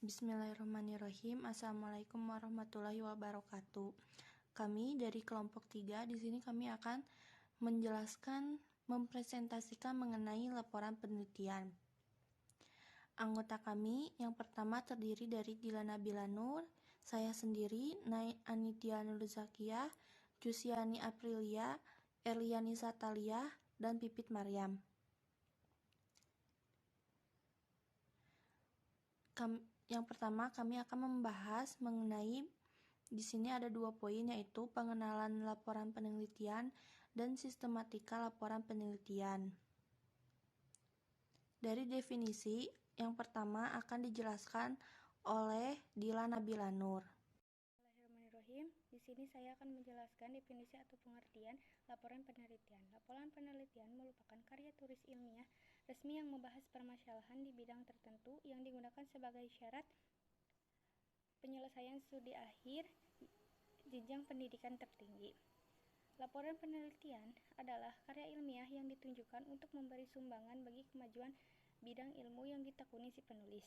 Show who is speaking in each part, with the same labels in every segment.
Speaker 1: Bismillahirrahmanirrahim. Assalamualaikum warahmatullahi wabarakatuh. Kami dari kelompok 3 di sini kami akan mempresentasikan mengenai laporan penelitian. Anggota kami yang pertama terdiri dari Dilan Nabila Nur, saya sendiri, Anitia Nurzakiah, Jusiani Aprilia, Erliani Satalia, dan Pipit Maryam. Yang pertama kami akan membahas mengenai di sini ada 2 poin, yaitu pengenalan laporan penelitian dan sistematika laporan penelitian. Dari definisi, yang pertama akan dijelaskan oleh Dilan Nabila Nur.
Speaker 2: Bismillahirrahmanirrahim. Di sini saya akan menjelaskan definisi atau pengertian laporan penelitian. Laporan penelitian merupakan karya tulis ilmiah resmi yang membahas permasalahan di bidang tertentu yang digunakan sebagai syarat penyelesaian studi akhir jenjang pendidikan tertinggi. Laporan penelitian adalah karya ilmiah yang ditunjukkan untuk memberi sumbangan bagi kemajuan bidang ilmu yang ditekuni si penulis.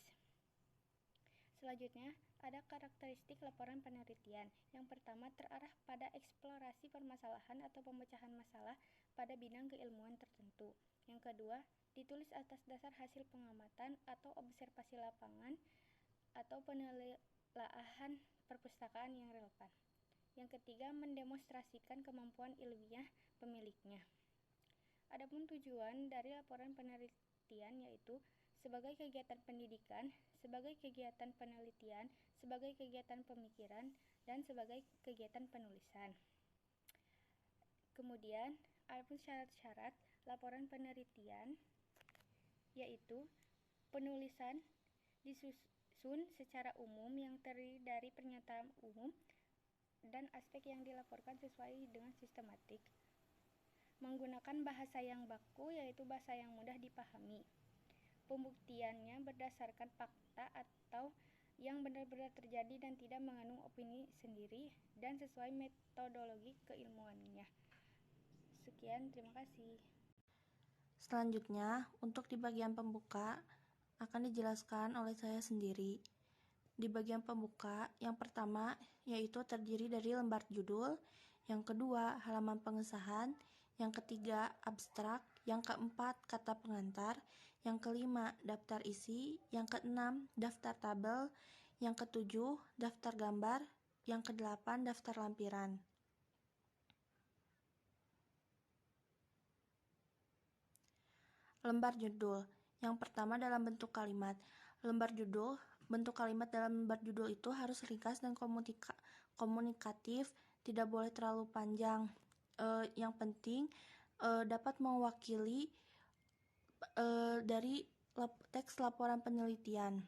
Speaker 2: Selanjutnya, ada karakteristik laporan penelitian. Yang pertama, terarah pada eksplorasi permasalahan atau pemecahan masalah pada bidang keilmuan tertentu. Yang kedua, ditulis atas dasar hasil pengamatan atau observasi lapangan atau penelaahan perpustakaan yang relevan. Yang ketiga, mendemonstrasikan kemampuan ilmiah pemiliknya. Adapun tujuan dari laporan penelitian yaitu sebagai kegiatan pendidikan, sebagai kegiatan penelitian, sebagai kegiatan pemikiran, dan sebagai kegiatan penulisan. Kemudian, adapun syarat-syarat laporan penelitian yaitu penulisan disusun secara umum yang terdiri dari pernyataan umum dan aspek yang dilaporkan sesuai dengan sistematik. Menggunakan bahasa yang baku, yaitu bahasa yang mudah dipahami. Pembuktiannya berdasarkan fakta atau yang benar-benar terjadi dan tidak mengandung opini sendiri dan sesuai metodologi keilmuannya. Sekian, terima kasih.
Speaker 1: Selanjutnya, untuk di bagian pembuka akan dijelaskan oleh saya sendiri. Di bagian pembuka, yang pertama yaitu terdiri dari lembar judul, yang kedua halaman pengesahan, yang ketiga abstrak, yang keempat kata pengantar, yang kelima daftar isi, yang keenam daftar tabel, yang ketujuh daftar gambar, yang kedelapan daftar lampiran. Lembar judul. Yang pertama dalam bentuk kalimat. Lembar judul, bentuk kalimat dalam lembar judul itu harus ringkas dan komunikatif, tidak boleh terlalu panjang. Yang penting dapat mewakili dari teks laporan penelitian.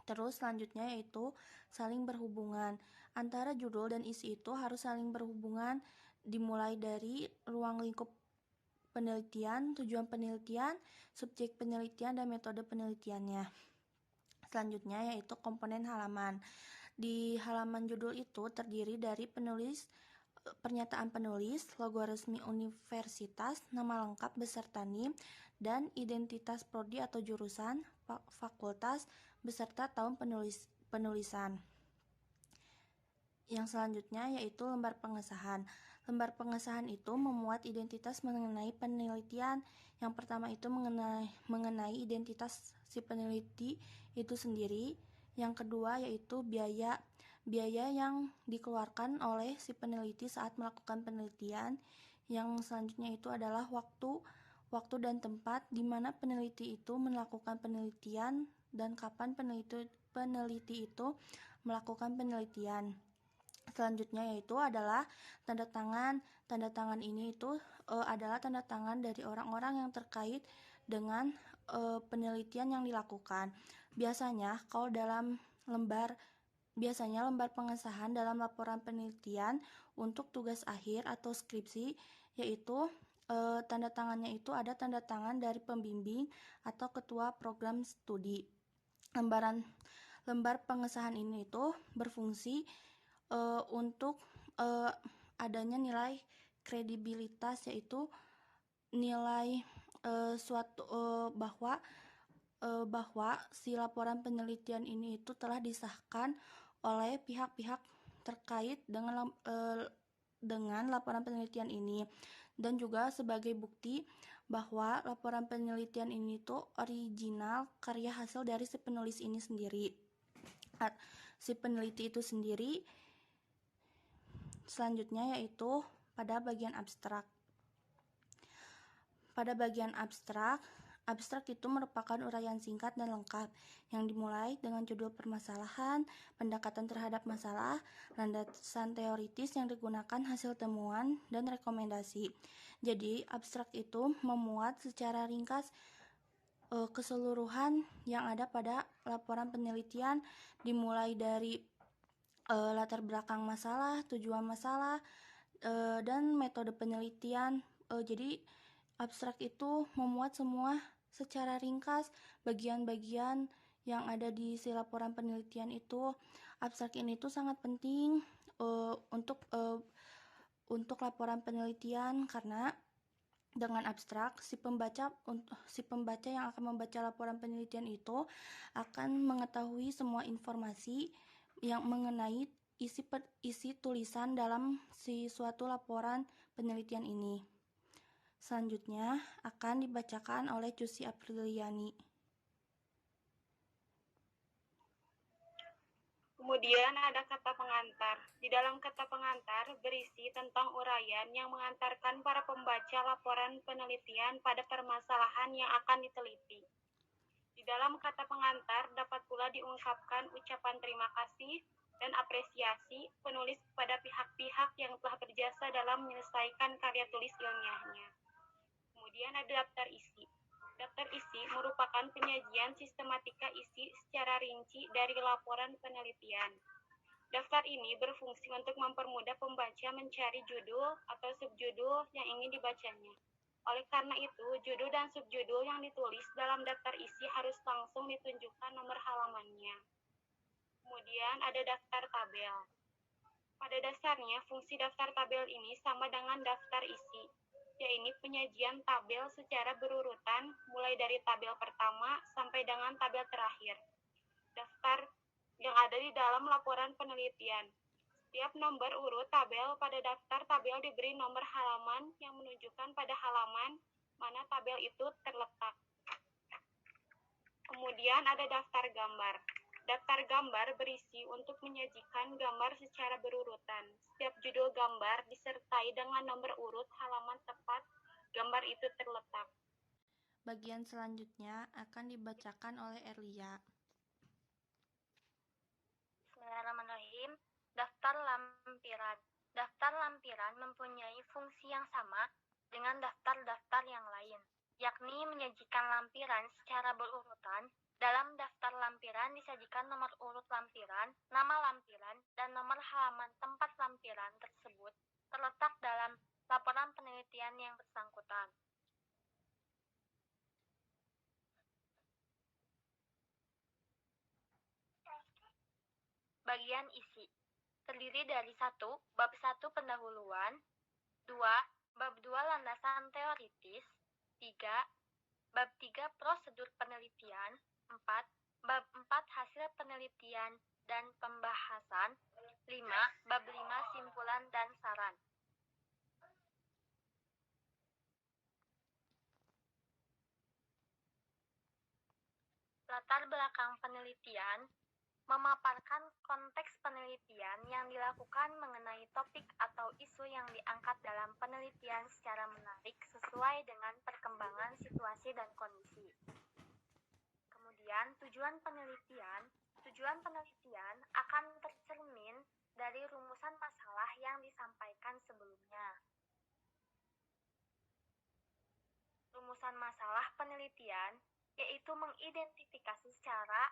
Speaker 1: Terus selanjutnya yaitu saling berhubungan. Antara judul dan isi itu harus saling berhubungan, dimulai dari ruang lingkup penelitian, tujuan penelitian, subjek penelitian, dan metode penelitiannya. Selanjutnya yaitu komponen halaman. Di halaman judul itu terdiri dari pernyataan penulis, logo resmi universitas, nama lengkap beserta NIM, dan identitas prodi atau jurusan, fakultas, beserta tahun penulisan. Yang selanjutnya yaitu lembar pengesahan. Lembar pengesahan itu memuat identitas mengenai penelitian. Yang pertama itu mengenai identitas si peneliti itu sendiri. Yang kedua yaitu biaya yang dikeluarkan oleh si peneliti saat melakukan penelitian. Yang selanjutnya itu adalah waktu dan tempat di mana peneliti itu melakukan penelitian dan kapan peneliti itu melakukan penelitian. Selanjutnya yaitu adalah tanda tangan. Tanda tangan ini itu adalah tanda tangan dari orang-orang yang terkait dengan penelitian yang dilakukan. Biasanya lembar pengesahan dalam laporan penelitian untuk tugas akhir atau skripsi, yaitu tanda tangannya itu ada tanda tangan dari pembimbing atau ketua program studi. Lembar pengesahan ini itu berfungsi untuk adanya nilai kredibilitas, yaitu nilai bahwa bahwa si laporan penelitian ini itu telah disahkan oleh pihak-pihak terkait dengan laporan penelitian ini, dan juga sebagai bukti bahwa laporan penelitian ini itu original karya hasil dari si penulis ini sendiri. Si peneliti itu sendiri. Selanjutnya yaitu pada bagian abstrak. Pada bagian abstrak itu merupakan uraian singkat dan lengkap yang dimulai dengan judul permasalahan, pendekatan terhadap masalah, landasan teoritis yang digunakan, hasil temuan, dan rekomendasi. Jadi, abstrak itu memuat secara ringkas keseluruhan yang ada pada laporan penelitian, dimulai dari latar belakang masalah, tujuan masalah, dan metode penelitian. Jadi abstrak itu memuat semua secara ringkas bagian-bagian yang ada di si laporan penelitian itu. Abstrak ini tuh sangat penting untuk laporan penelitian, karena dengan abstrak si pembaca yang akan membaca laporan penelitian itu akan mengetahui semua informasi yang mengenai isi tulisan dalam si suatu laporan penelitian ini. Selanjutnya akan dibacakan oleh Cusi Apriliani.
Speaker 3: Kemudian ada kata pengantar. Di dalam kata pengantar berisi tentang uraian yang mengantarkan para pembaca laporan penelitian pada permasalahan yang akan diteliti. Di dalam kata pengantar dapat pula diungkapkan ucapan terima kasih dan apresiasi penulis kepada pihak-pihak yang telah berjasa dalam menyelesaikan karya tulis ilmiahnya. Kemudian ada daftar isi. Daftar isi merupakan penyajian sistematika isi secara rinci dari laporan penelitian. Daftar ini berfungsi untuk mempermudah pembaca mencari judul atau subjudul yang ingin dibacanya. Oleh karena itu, judul dan subjudul yang ditulis dalam daftar isi harus langsung ditunjukkan nomor halamannya. Kemudian ada daftar tabel. Pada dasarnya, fungsi daftar tabel ini sama dengan daftar isi, yaitu penyajian tabel secara berurutan mulai dari tabel pertama sampai dengan tabel terakhir. Daftar yang ada di dalam laporan penelitian. Setiap nomor urut tabel pada daftar tabel diberi nomor halaman yang menunjukkan pada halaman mana tabel itu terletak. Kemudian ada daftar gambar. Daftar gambar berisi untuk menyajikan gambar secara berurutan. Setiap judul gambar disertai dengan nomor urut halaman tepat gambar itu terletak.
Speaker 1: Bagian selanjutnya akan dibacakan oleh Erlia.
Speaker 4: Bismillahirrahmanirrahim. Daftar lampiran. Daftar lampiran mempunyai fungsi yang sama dengan daftar-daftar yang lain, yakni menyajikan lampiran secara berurutan. Dalam daftar lampiran disajikan nomor urut lampiran, nama lampiran, dan nomor halaman tempat lampiran tersebut terletak dalam laporan penelitian yang bersangkutan. Bagian isi terdiri dari 1. Bab 1 pendahuluan, 2. Bab 2 landasan teoritis, 3. Bab 3 prosedur penelitian, 4. Bab 4 hasil penelitian dan pembahasan, 5. Bab 5 simpulan dan saran. Latar belakang penelitian memaparkan konteks penelitian yang dilakukan mengenai topik atau isu yang diangkat dalam penelitian secara menarik sesuai dengan perkembangan situasi dan kondisi. Kemudian, tujuan penelitian akan tercermin dari rumusan masalah yang disampaikan sebelumnya. Rumusan masalah penelitian yaitu mengidentifikasi secara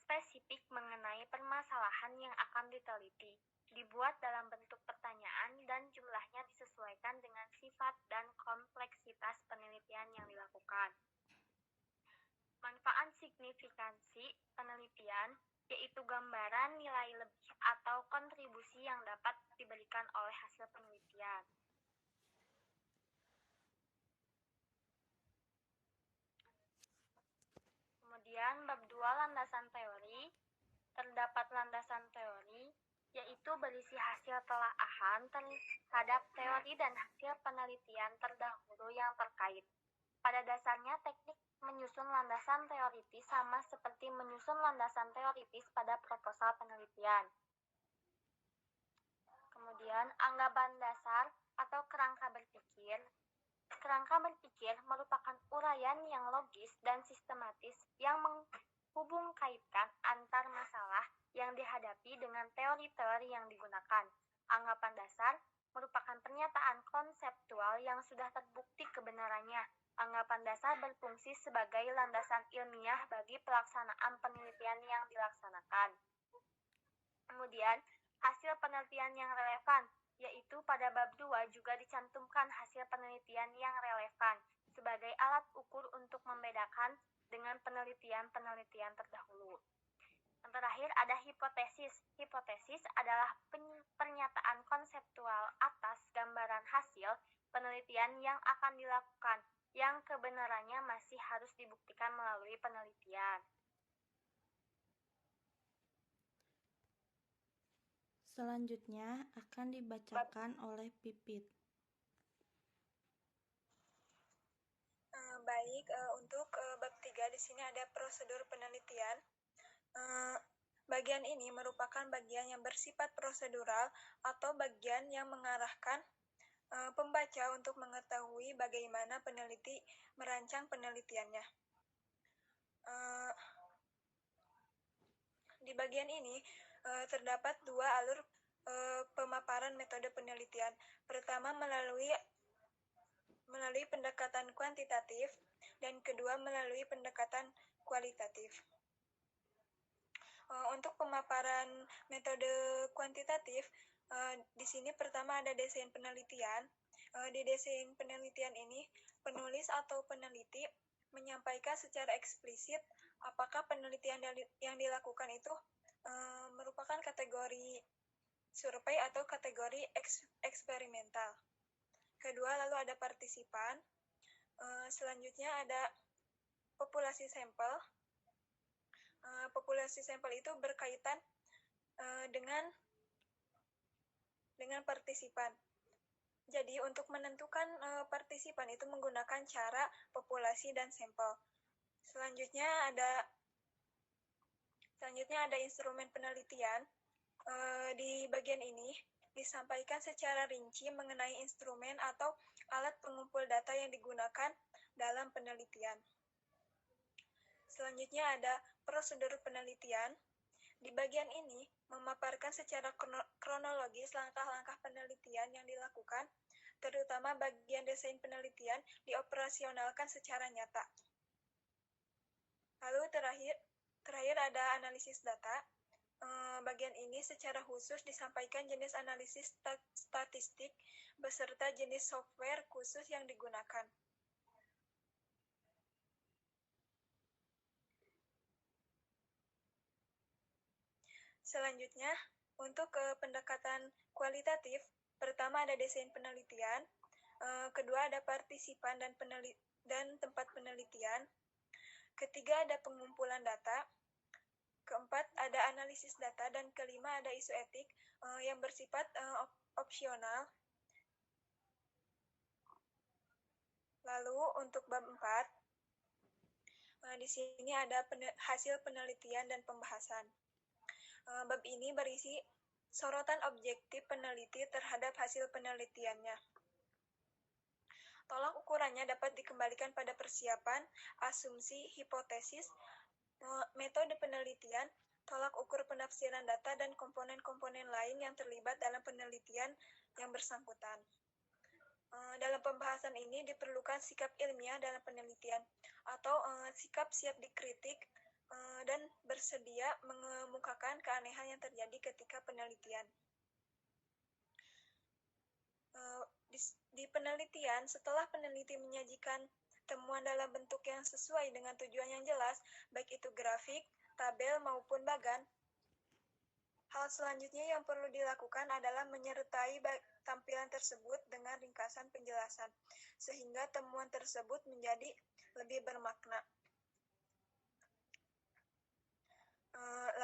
Speaker 4: spesifik mengenai permasalahan yang akan diteliti, dibuat dalam bentuk pertanyaan dan jumlahnya disesuaikan dengan sifat dan kompleksitas penelitian yang dilakukan. Manfaat signifikansi penelitian yaitu gambaran nilai lebih atau kontribusi yang dapat diberikan oleh hasil penelitian. Kemudian bab 2 landasan teori. Terdapat landasan teori, yaitu berisi hasil telaahan terhadap teori dan hasil penelitian terdahulu yang terkait. Pada dasarnya, teknik menyusun landasan teoritis sama seperti menyusun landasan teoritis pada proposal penelitian. Kemudian, anggapan dasar atau kerangka berpikir. Kerangka berpikir merupakan uraian yang logis dan sistematis yang menghubung kaitkan antar masalah yang dihadapi dengan teori-teori yang digunakan. Anggapan dasar merupakan pernyataan konseptual yang sudah terbukti kebenarannya. Anggapan dasar berfungsi sebagai landasan ilmiah bagi pelaksanaan penelitian yang dilaksanakan. Kemudian, hasil penelitian yang relevan, yaitu pada bab 2 juga dicantumkan hasil penelitian yang relevan sebagai alat ukur untuk membedakan dengan penelitian-penelitian terdahulu. Yang terakhir ada hipotesis. Hipotesis adalah pernyataan konseptual atas gambaran hasil penelitian yang akan dilakukan, yang kebenarannya masih harus dibuktikan melalui penelitian.
Speaker 1: Selanjutnya akan dibacakan oleh Pipit.
Speaker 5: Baik, untuk bab 3 di sini ada prosedur penelitian. Bagian ini merupakan bagian yang bersifat prosedural atau bagian yang mengarahkan pembaca untuk mengetahui bagaimana peneliti merancang penelitiannya. Di bagian ini terdapat dua alur pemaparan metode penelitian. Pertama melalui pendekatan kuantitatif dan kedua melalui pendekatan kualitatif. Untuk pemaparan metode kuantitatif, di sini pertama ada desain penelitian. Di desain penelitian ini, penulis atau peneliti menyampaikan secara eksplisit apakah penelitian yang dilakukan itu merupakan kategori survei atau kategori eksperimental. Kedua, lalu ada partisipan. Selanjutnya ada populasi sampel. Populasi sampel itu berkaitan dengan partisipan. Jadi untuk menentukan partisipan itu menggunakan cara populasi dan sampel. Selanjutnya ada instrumen penelitian. Di bagian ini disampaikan secara rinci mengenai instrumen atau alat pengumpul data yang digunakan dalam penelitian. Selanjutnya ada prosedur penelitian. Di bagian ini memaparkan secara kronologis langkah-langkah penelitian yang dilakukan, terutama bagian desain penelitian dioperasionalkan secara nyata. Lalu terakhir ada analisis data. Bagian ini secara khusus disampaikan jenis analisis statistik beserta jenis software khusus yang digunakan. Selanjutnya, untuk pendekatan kualitatif, pertama ada desain penelitian, kedua ada partisipan dan tempat penelitian, ketiga ada pengumpulan data, keempat ada analisis data, dan kelima ada isu etik yang bersifat opsional. Lalu untuk bab 4, di sini ada hasil penelitian dan pembahasan. Bab ini berisi sorotan objektif peneliti terhadap hasil penelitiannya. Tolak ukurannya dapat dikembalikan pada persiapan, asumsi, hipotesis, metode penelitian, tolak ukur penafsiran data, dan komponen-komponen lain yang terlibat dalam penelitian yang bersangkutan. Dalam pembahasan ini diperlukan sikap ilmiah dalam penelitian, atau sikap siap dikritik dan bersedia mengemukakan keanehan yang terjadi ketika penelitian. Di penelitian, setelah peneliti menyajikan temuan dalam bentuk yang sesuai dengan tujuan yang jelas, baik itu grafik, tabel, maupun bagan, hal selanjutnya yang perlu dilakukan adalah menyertai tampilan tersebut dengan ringkasan penjelasan, sehingga temuan tersebut menjadi lebih bermakna.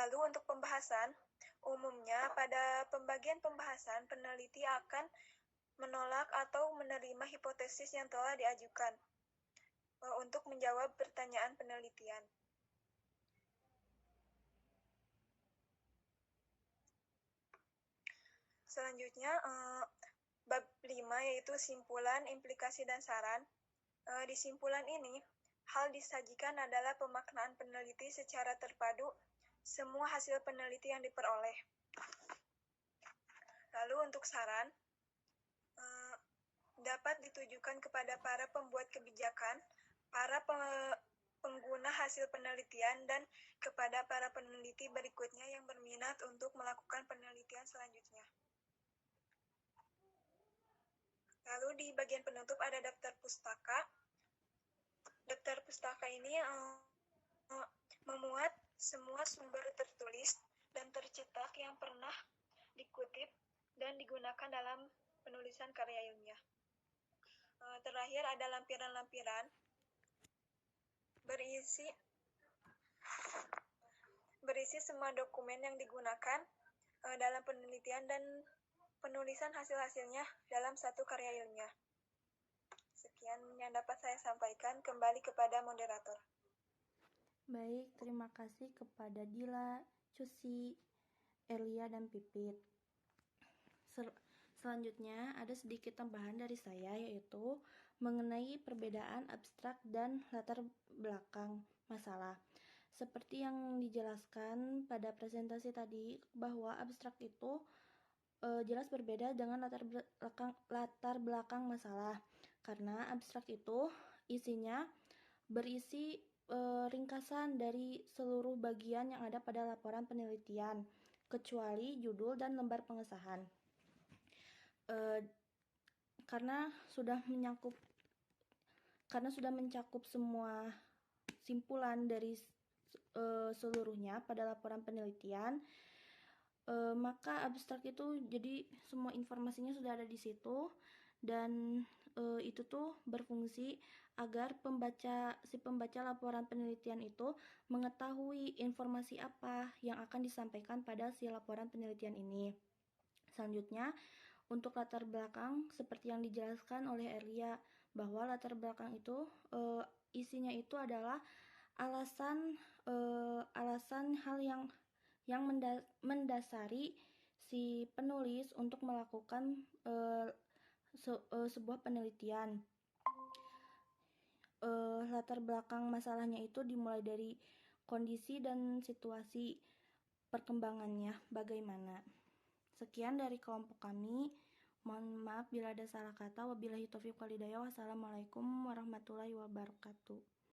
Speaker 5: Lalu untuk pembahasan, umumnya pada pembagian pembahasan peneliti akan menolak atau menerima hipotesis yang telah diajukan untuk menjawab pertanyaan penelitian. Selanjutnya, bab 5 yaitu simpulan, implikasi, dan saran. Di simpulan ini, hal disajikan adalah pemaknaan peneliti secara terpadu semua hasil peneliti yang diperoleh. Lalu untuk saran, dapat ditujukan kepada para pembuat kebijakan, para pengguna hasil penelitian, dan kepada para peneliti berikutnya yang berminat untuk melakukan penelitian selanjutnya. Lalu di bagian penutup ada daftar pustaka. Daftar pustaka ini memuat semua sumber tertulis dan tercetak yang pernah dikutip dan digunakan dalam penulisan karya ilmiah. Terakhir ada lampiran-lampiran berisi semua dokumen yang digunakan dalam penelitian dan penulisan hasil-hasilnya dalam satu karya ilmiah. Sekian yang dapat saya sampaikan, kembali kepada moderator.
Speaker 1: Baik, terima kasih kepada Dila, Cusi, Elia, dan Pipit. Selanjutnya ada sedikit tambahan dari saya, yaitu mengenai perbedaan abstrak dan latar belakang masalah. Seperti yang dijelaskan pada presentasi tadi, bahwa abstrak itu jelas berbeda dengan latar belakang masalah, karena abstrak itu isinya berisi ringkasan dari seluruh bagian yang ada pada laporan penelitian, kecuali judul dan lembar pengesahan. Karena sudah mencakup semua simpulan dari seluruhnya pada laporan penelitian, maka abstrak itu jadi semua informasinya sudah ada di situ, dan itu tuh berfungsi agar si pembaca laporan penelitian itu mengetahui informasi apa yang akan disampaikan pada si laporan penelitian ini. Selanjutnya, untuk latar belakang, seperti yang dijelaskan oleh Elia, bahwa latar belakang itu isinya itu adalah alasan hal yang mendasari si penulis untuk melakukan sebuah penelitian. Latar belakang masalahnya itu dimulai dari kondisi dan situasi perkembangannya bagaimana. Sekian dari kelompok kami. Mohon maaf bila ada salah kata. Wabillahi taufiq wal hidayah. Wassalamualaikum warahmatullahi wabarakatuh.